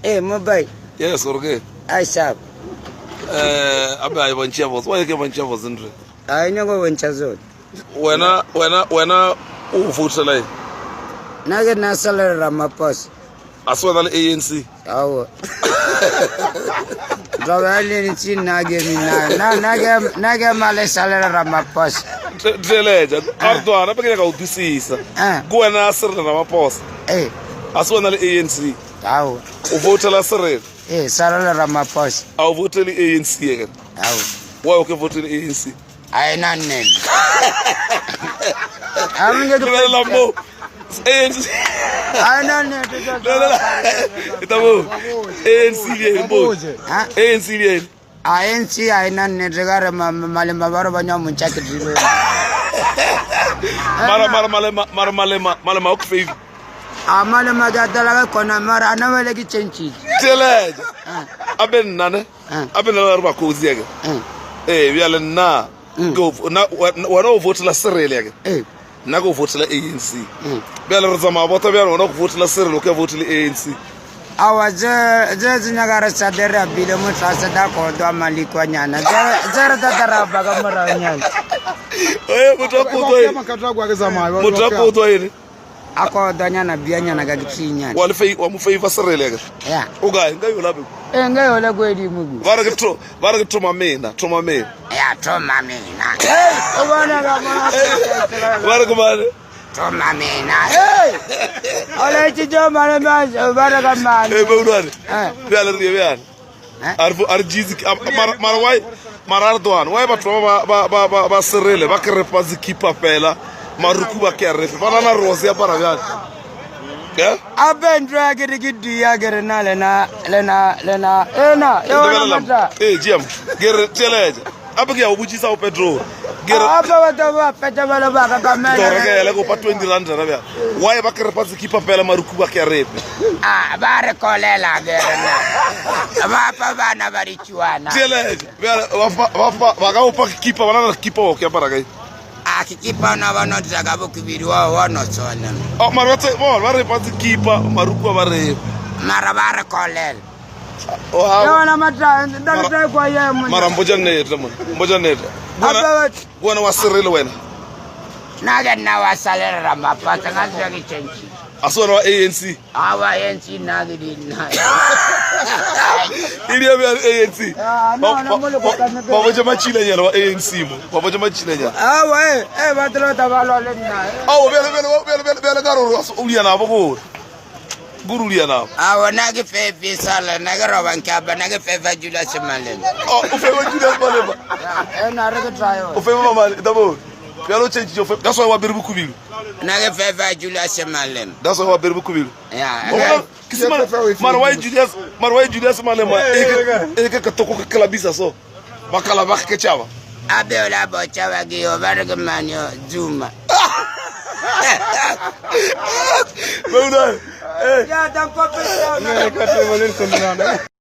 Mobile. Yes, okay. I sharp. Abe I want chavos. Why you get want chavos into? I never went to When vote Naga Nasala Ramapos. as well as ANC. Oh. Drawali Naga Male Salara Ramapos. Teleja, Ardoan, I'm going to go to see. Go and answer the Ramapos. As well as ANC. Oh. Vote la Sere. Sarala Ramapos. I'll vote the ANC again. Oh. Why can vote the ANC? I not name. I'm going to go. ANC. I don't know. It's a move. ANC. ANC, I not need to go to Malamavaro Munchak. Malama Okfi. Amalamagadala Conamara, I never like it change. Tell it. I've been none. I've been a lot of cozy. We are na go no vote la Sere. Nago vote la ANC. Bela Zama, whatever, no vote la Sere, look vote la ANC. I was just Nagara Sadera, Bilomutra Sadako, Domalikwana, Zara Bagamaranian. Mutapo to it. Ako Danyana Biana Nagatina. One favor Sere. Yeah. Okay, you love it. And go away, you move. Varga my main. Yeah, Tomamina. Varga Tomamina. I'll let you do my man. Marwai Marardoan, why but Serele, Bakarepazi keeper Pella, Marukuba Keref, Banana Rosia Paragan. I've been dragging a good Diager and Lena. Hey, Jim, get a tele. Abigail, which is our Pedro. Get up, Lego Patwin Landa. Why Bakarepazi keeper Pella Marukuba Keref? Ah, Baracolela, Vapavana Varichuana. Tele, Vagao keeper, another keeper, Caparagay. I keep on our not Zagabuki one or so. Oh, Marate, very party keeper, Maruko Maravara Colel. Oh, I'm a trying. Don't take why I am. Marambojanet. When was Cyril when? Naga now a salary, my partner, and change. I saw our ANC. Our ANC Nagadi. India ANC. Papa Machina yellow ANC. Papa Machina. Oh, what a lot of our Oh, Uliana. Guruliana. Our Nagi Fair Sala, Nagarov and Cab, and Naga Favor Judas Malin. Oh, Judas Malin. And I reckon try. Of the boat. That's why we're Berbuku. Naga Favor Judas Malin. That's why we're Berbuku. Yeah. Marway Judas Malema, Eka Katoko Calabisa so. Bacalavac Kechava. Abela Bochavagi or Vargamania Zuma. Well done. Yeah, don't